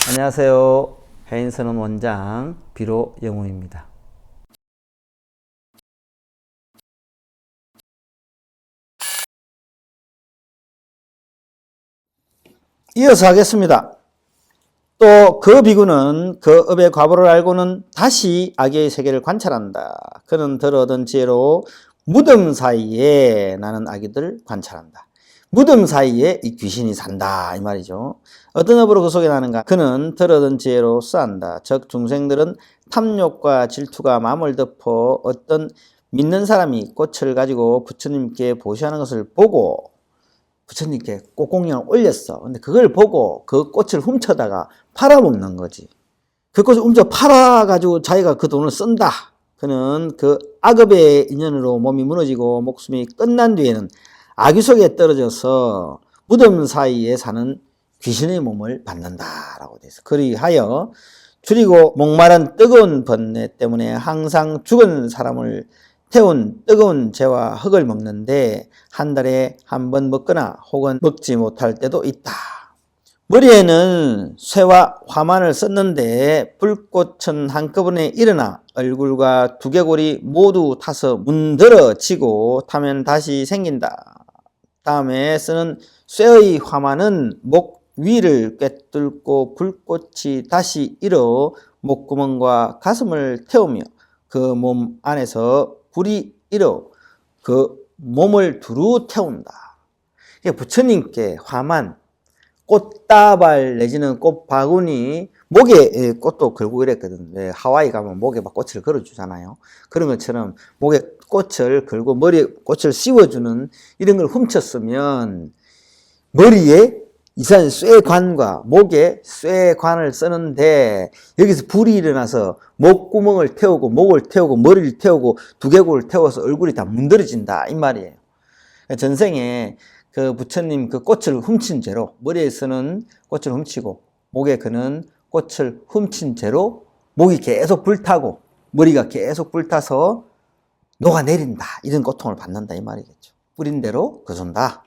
안녕하세요. 해인선원 원장 비로 영웅입니다. 이어서 하겠습니다. 또 그 비구는 그 업의 과보를 알고는 다시 악의 세계를 관찰한다. 그는 덜 얻은 지혜로 무덤 사이에 나는 아기들 관찰한다. 무덤 사이에 이 귀신이 산다 이 말이죠. 어떤 업으로 그 속에 나는가? 그는 덜 얻은 지혜로 쓰한다. 즉 중생들은 탐욕과 질투가 마음을 덮어 어떤 믿는 사람이 꽃을 가지고 부처님께 보시하는 것을 보고 부처님께 꽃공양을 올렸어. 근데 그걸 보고 그 꽃을 훔쳐다가 팔아먹는 거지. 그 꽃을 훔쳐 팔아가지고 자기가 그 돈을 쓴다. 그는 그 악업의 인연으로 몸이 무너지고 목숨이 끝난 뒤에는 아귀 속에 떨어져서 무덤 사이에 사는 귀신의 몸을 받는다라고 돼 있어. 그리하여 줄이고 목마른 뜨거운 번뇌 때문에 항상 죽은 사람을 태운 뜨거운 재와 흙을 먹는데 한 달에 한 번 먹거나 혹은 먹지 못할 때도 있다. 머리에는 쇠와 화만을 썼는데 불꽃은 한꺼번에 일어나 얼굴과 두개골이 모두 타서 문드러지고 타면 다시 생긴다. 다음에 쓰는 쇠의 화만은 목 위를 꿰뚫고 불꽃이 다시 일어 목구멍과 가슴을 태우며 그 몸 안에서 불이 일어 그 몸을 두루 태운다. 부처님께 화만, 꽃다발 내지는 꽃바구니, 목에 꽃도 걸고 이랬거든. 하와이 가면 목에 막 꽃을 걸어주잖아요. 그런 것처럼 목에 꽃을 걸고 머리에 꽃을 씌워주는 이런 걸 훔쳤으면 머리에 이산 쇠관과 목에 쇠관을 쓰는데 여기서 불이 일어나서 목구멍을 태우고 목을 태우고 머리를 태우고 두개골을 태워서 얼굴이 다 문드러진다 이 말이에요. 전생에 그 부처님 그 꽃을 훔친 죄로 머리에서는 꽃을 훔치고 목에 그는 꽃을 훔친 죄로 목이 계속 불타고 머리가 계속 불타서 녹아내린다 이런 고통을 받는다 이 말이겠죠. 뿌린 대로 거둔다.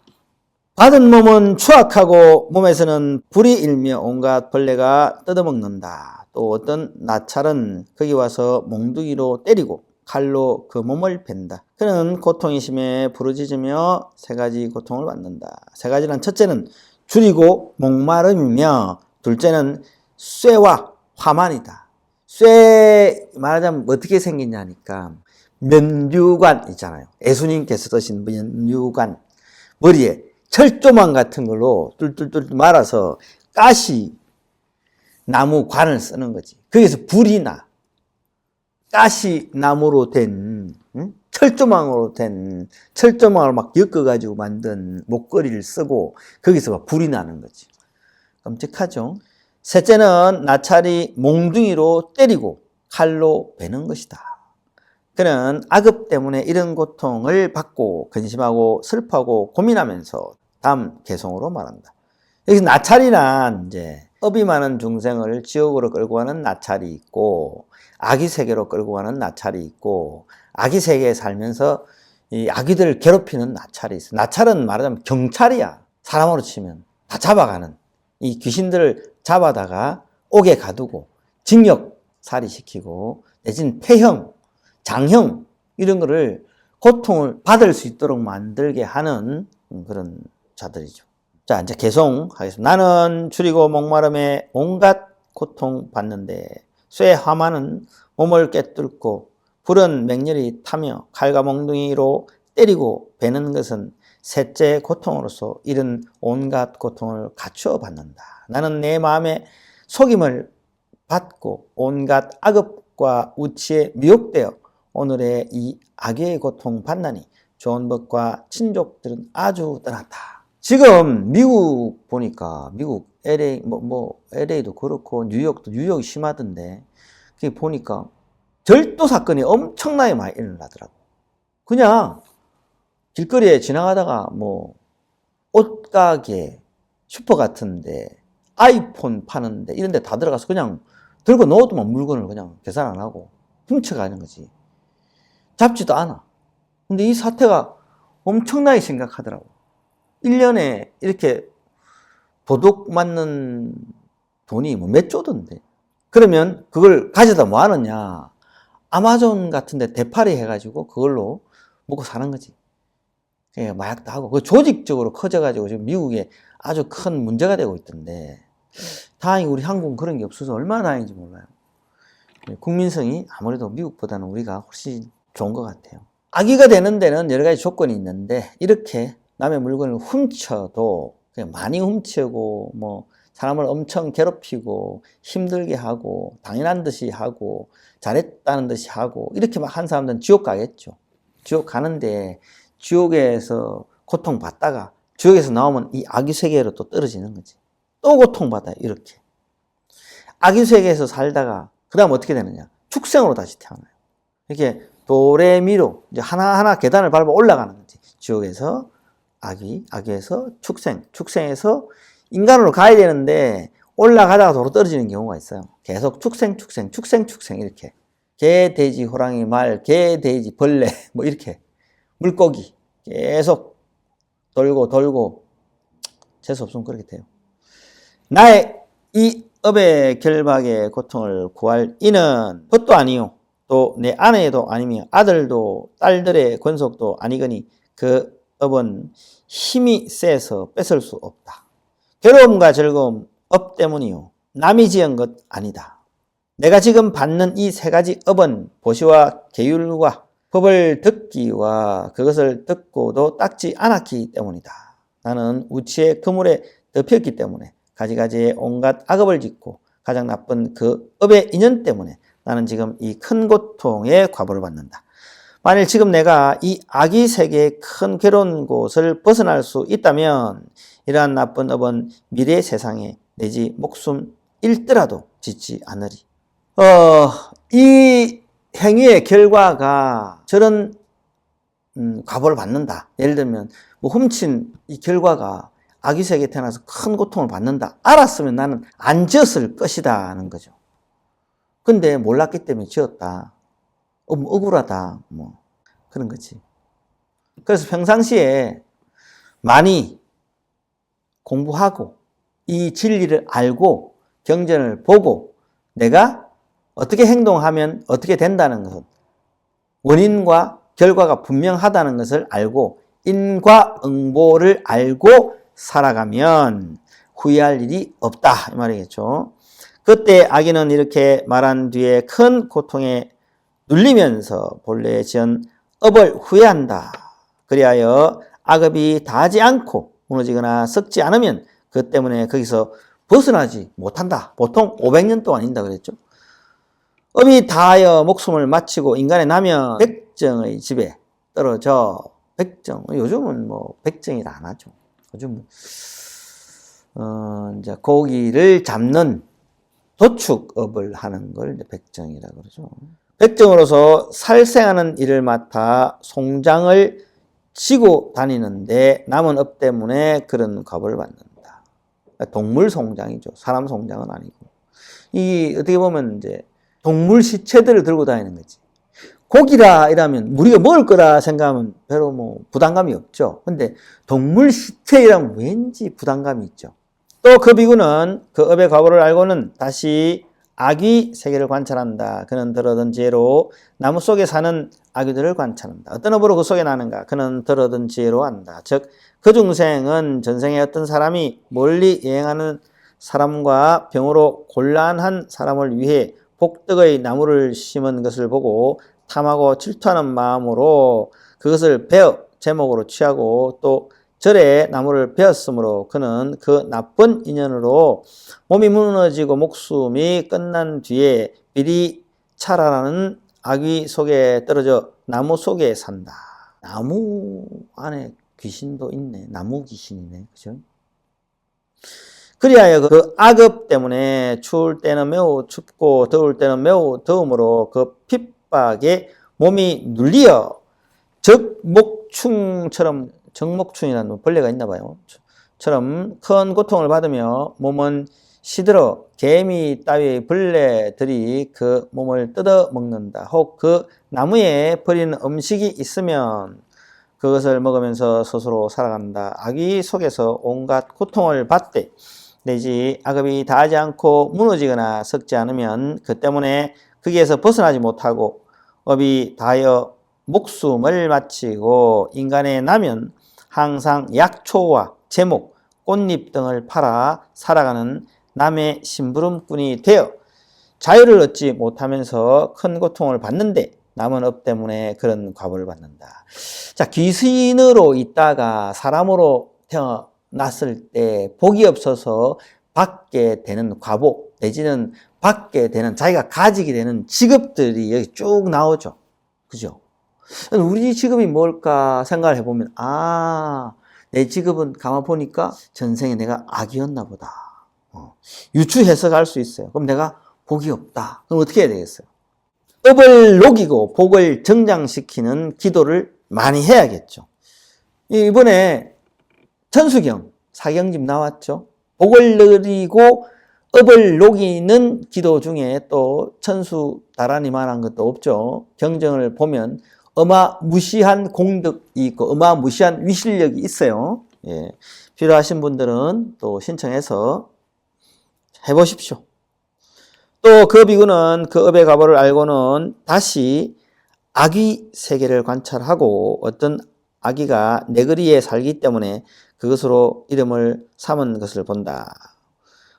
받은 몸은 추악하고 몸에서는 불이 일며 온갖 벌레가 뜯어먹는다. 또 어떤 나찰은 거기 와서 몽둥이로 때리고 칼로 그 몸을 벤다. 그는 고통이 심해 부르짖으며 세 가지 고통을 받는다. 세 가지란 첫째는 줄이고 목마름이며 둘째는 쇠와 화만이다. 쇠 말하자면 어떻게 생기냐니까 면류관 있잖아요. 예수님께서 쓰신 면류관 머리에 철조망 같은 걸로 뚫뚫뚫 말아서 가시 나무 관을 쓰는 거지. 거기서 불이 나. 가시 나무로 된 철조망으로 된 철조망을 막 엮어가지고 만든 목걸이를 쓰고 거기서 막 불이 나는 거지. 끔찍하죠. 셋째는 나찰이 몽둥이로 때리고 칼로 베는 것이다. 그는 악업 때문에 이런 고통을 받고 근심하고 슬퍼하고 고민하면서 다음 개성으로 말한다. 여기서 나찰이란 이제 업이 많은 중생을 지옥으로 끌고 가는 나찰이 있고 악의 세계로 끌고 가는 나찰이 있고 악의 세계에 살면서 이 악의들을 괴롭히는 나찰이 있어. 나찰은 말하자면 경찰이야. 사람으로 치면 다 잡아가는 이 귀신들을 잡아다가 옥에 가두고 징역 살이시키고 내지는 폐형 장형 이런 거를 고통을 받을 수 있도록 만들게 하는 그런 자들이죠. 자, 이제 개송하겠습니다. 나는 줄이고 목마름에 온갖 고통 받는데 쇠 화마는 몸을 꿰뚫고 불은 맹렬히 타며 칼과 몽둥이로 때리고 베는 것은 셋째 고통으로서 이런 온갖 고통을 갖추어 받는다. 나는 내 마음에 속임을 받고 온갖 악업과 우치에 미혹되어 오늘의 이 악의 고통 받나니 좋은 법과 친족들은 아주 떠났다. 지금 미국 보니까 미국 LA LA도 그렇고 뉴욕이 심하던데 그게 보니까 절도 사건이 엄청나게 많이 일어나더라고. 그냥 길거리에 지나가다가 뭐 옷가게 슈퍼 같은데 아이폰 파는데 이런 데 다 들어가서 그냥 들고 넣어도만 물건을 그냥 계산 안 하고 훔쳐가는 거지. 잡지도 않아. 근데 이 사태가 엄청나게 심각하더라고. 1년에 이렇게 도둑 맞는 돈이 뭐 몇 조던데. 그러면 그걸 가져다 뭐 하느냐. 아마존 같은데 대파리 해가지고 그걸로 먹고 사는 거지. 마약도 하고. 그 조직적으로 커져가지고 지금 미국에 아주 큰 문제가 되고 있던데. 다행히 우리 한국은 그런 게 없어서 얼마나 다행인지 몰라요. 국민성이 아무래도 미국보다는 우리가 훨씬 좋은 것 같아요. 악의가 되는 데는 여러 가지 조건이 있는데, 이렇게 남의 물건을 훔쳐도 그냥 많이 훔치고 뭐 사람을 엄청 괴롭히고 힘들게 하고 당연한 듯이 하고 잘했다는 듯이 하고 이렇게 막 한 사람들은 지옥 가겠죠. 지옥 가는데 지옥에서 고통받다가 지옥에서 나오면 이 악의 세계로 또 떨어지는 거지. 또 고통받아요. 이렇게. 악의 세계에서 살다가 그 다음 어떻게 되느냐. 축생으로 다시 태어나요. 이렇게 도레미로 이제 하나하나 계단을 밟아 올라가는 거지. 지옥에서 악의에서 축생, 축생에서 인간으로 가야 되는데 올라가다가 도로 떨어지는 경우가 있어요. 계속 축생 이렇게. 개, 돼지, 호랑이, 말, 개, 돼지, 벌레 뭐 이렇게 물고기 계속 돌고 재수없으면 그렇게 돼요. 나의 이 업의 결박의 고통을 구할 이는 법도 아니요 또 내 아내도 아니며 아들도 딸들의 권속도 아니거니 그 업은 힘이 세서 뺏을 수 없다. 괴로움과 즐거움 업 때문이요 남이 지은 것 아니다. 내가 지금 받는 이 세 가지 업은 보시와 계율과 법을 듣기와 그것을 듣고도 닦지 않았기 때문이다. 나는 우치의 그물에 덮였기 때문에 가지가지의 온갖 악업을 짓고 가장 나쁜 그 업의 인연 때문에 나는 지금 이 큰 고통에 과보를 받는다. 만일 지금 내가 이 악의 세계의 큰 괴로운 곳을 벗어날 수 있다면 이러한 나쁜 업은 미래 세상에 내지 목숨 잃더라도 짓지 않으리. 이 행위의 결과가 저런 과보를 받는다. 예를 들면 뭐 훔친 이 결과가 악의 세계에 태어나서 큰 고통을 받는다. 알았으면 나는 안 지었을 것이다 하는 거죠. 근데 몰랐기 때문에 지었다. 억울하다. 뭐 그런 거지. 그래서 평상시에 많이 공부하고 이 진리를 알고 경전을 보고 내가 어떻게 행동하면 어떻게 된다는 것은 원인과 결과가 분명하다는 것을 알고 인과응보를 알고 살아가면 후회할 일이 없다 이 말이겠죠. 그때 악인은 이렇게 말한 뒤에 큰 고통에 눌리면서 본래 지은 업을 후회한다. 그리하여 악업이 다하지 않고 무너지거나 썩지 않으면 그 때문에 거기서 벗어나지 못한다. 보통 500년 동안인다 그랬죠. 업이 다하여 목숨을 마치고 인간에 나면 백정의 집에 떨어져. 백정, 요즘은 뭐 백정이라 안 하죠. 요즘 이제 고기를 잡는 도축업을 하는 걸 이제 백정이라 그러죠. 백정으로서 살생하는 일을 맡아 송장을 지고 다니는데 남은 업 때문에 그런 값을 받는다. 동물 송장이죠. 사람 송장은 아니고. 이 어떻게 보면 이제 동물 시체들을 들고 다니는 거지. 고기라 이러면 우리가 먹을 거라 생각하면 별로 뭐 부담감이 없죠. 근데 동물 시체이라면 왠지 부담감이 있죠. 또 그 비구는 그 업의 과보를 알고는 다시 악의 세계를 관찰한다. 그는 들어든 지혜로 나무 속에 사는 악의들을 관찰한다. 어떤 업으로 그 속에 나는가? 그는 들어든 지혜로 안다. 즉 그 중생은 전생에 어떤 사람이 멀리 여행하는 사람과 병으로 곤란한 사람을 위해 복덕의 나무를 심은 것을 보고 탐하고 질투하는 마음으로 그것을 베어 제목으로 취하고 또 절에 나무를 베었으므로 그는 그 나쁜 인연으로 몸이 무너지고 목숨이 끝난 뒤에 비리 차라라는 악의 속에 떨어져 나무 속에 산다. 나무 안에 귀신도 있네. 나무 귀신이네. 그죠? 그리하여 그 악업 때문에 추울 때는 매우 춥고 더울 때는 매우 더움으로 그 핍박에 몸이 눌리어 적목충처럼 적목충이라는 벌레가 있나 봐요. 처럼 큰 고통을 받으며 몸은 시들어 개미 따위의 벌레들이 그 몸을 뜯어 먹는다. 혹 그 나무에 버리는 음식이 있으면 그것을 먹으면서 스스로 살아간다. 악의 속에서 온갖 고통을 받되 내지 악업이 다하지 않고 무너지거나 썩지 않으면 그 때문에 거기에서 벗어나지 못하고 업이 다하여 목숨을 마치고 인간에 나면 항상 약초와 제목, 꽃잎 등을 팔아 살아가는 남의 심부름꾼이 되어 자유를 얻지 못하면서 큰 고통을 받는데 남은 업 때문에 그런 과보를 받는다. 자, 귀신으로 있다가 사람으로 태어났을 때 복이 없어서 받게 되는 과보 내지는 받게 되는 자기가 가지게 되는 직업들이 여기 쭉 나오죠. 그죠? 우리 직업이 뭘까 생각을 해보면 내 직업은 가만 보니까 전생에 내가 악이었나 보다. 유추 해석할 수 있어요. 그럼 내가 복이 없다. 그럼 어떻게 해야 되겠어요? 업을 녹이고 복을 정장시키는 기도를 많이 해야겠죠. 이번에 천수경, 사경집 나왔죠. 복을 누리고 업을 녹이는 기도 중에 또 천수 나란히만한 것도 없죠. 경전을 보면 어마무시한 공덕이 있고 어마무시한 위실력이 있어요. 예. 필요하신 분들은 또 신청해서 해보십시오. 또 그 비구는 그 업의 과보를 알고는 다시 아귀 세계를 관찰하고 어떤 아귀가 내거리에 살기 때문에 그것으로 이름을 삼은 것을 본다.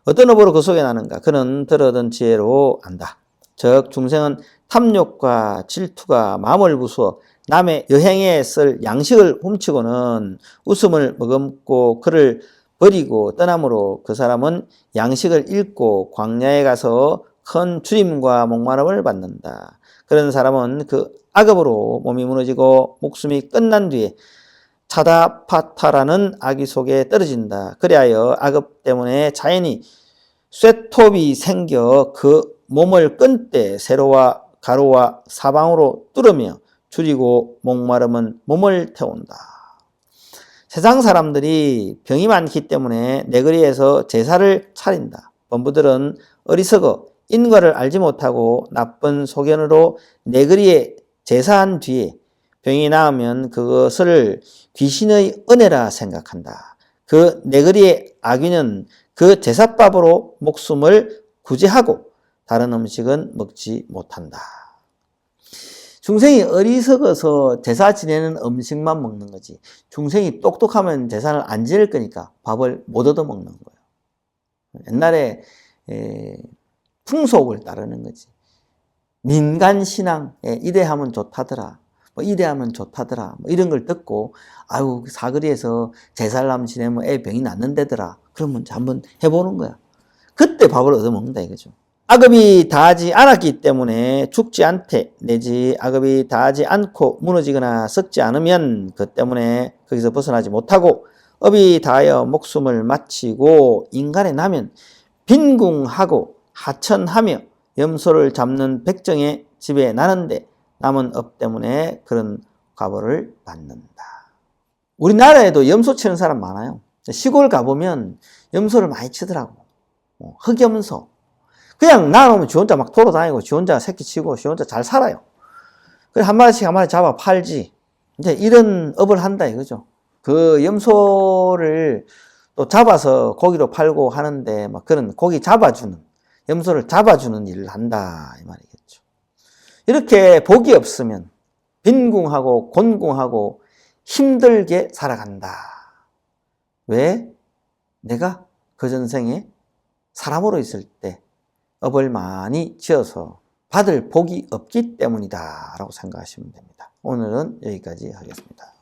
어떤 업으로 그 속에 나는가? 그는 들어든 지혜로 안다. 즉 중생은 탐욕과 질투가 마음을 부수어 남의 여행에 쓸 양식을 훔치고는 웃음을 머금고 그를 버리고 떠나므로 그 사람은 양식을 잃고 광야에 가서 큰 주림과 목마름을 받는다. 그런 사람은 그 악업으로 몸이 무너지고 목숨이 끝난 뒤에 차다파타라는 아귀 속에 떨어진다. 그리하여 악업 때문에 자연히 쇠톱이 생겨 그 몸을 끈때 세로와 가로와 사방으로 뚫으며 줄이고 목마름은 몸을 태운다. 세상 사람들이 병이 많기 때문에 내거리에서 제사를 차린다. 범부들은 어리석어 인과를 알지 못하고 나쁜 소견으로 내거리에 제사한 뒤에 병이 나으면 그것을 귀신의 은혜라 생각한다. 그 내거리의 악귀는 그 제사밥으로 목숨을 구제하고 다른 음식은 먹지 못한다. 중생이 어리석어서 제사 지내는 음식만 먹는 거지. 중생이 똑똑하면 제사를 안 지낼 거니까 밥을 못 얻어 먹는 거예요. 옛날에 풍속을 따르는 거지. 민간신앙, 이래하면 좋다더라. 이래하면 좋다더라. 이런 걸 듣고, 아유, 사거리에서 제사를 한번 지내면 애 병이 낫는다더라. 그러면 한번 해보는 거야. 그때 밥을 얻어먹는다 이거죠. 악업이 다하지 않았기 때문에 죽지 않되, 내지 악업이 다하지 않고 무너지거나 썩지 않으면 그 때문에 거기서 벗어나지 못하고, 업이 다하여 목숨을 마치고 인간에 나면 빈궁하고 하천하며 염소를 잡는 백정의 집에 나는데 남은 업 때문에 그런 과보를 받는다. 우리나라에도 염소 치는 사람 많아요. 시골 가보면 염소를 많이 치더라고. 흑염소. 그냥 낳아놓으면 지 혼자 막 돌아다니고 지 혼자 새끼 치고 지 혼자 잘 살아요. 그래 한 마리씩 한 마리 잡아 팔지. 이제 이런 업을 한다 이거죠. 그 염소를 또 잡아서 고기로 팔고 하는데 막 그런 고기 잡아주는, 염소를 잡아주는 일을 한다 이 말이겠죠. 이렇게 복이 없으면 빈궁하고 곤궁하고 힘들게 살아간다. 왜? 내가 그 전생에 사람으로 있을 때 업을 많이 지어서 받을 복이 없기 때문이다 라고 생각하시면 됩니다. 오늘은 여기까지 하겠습니다.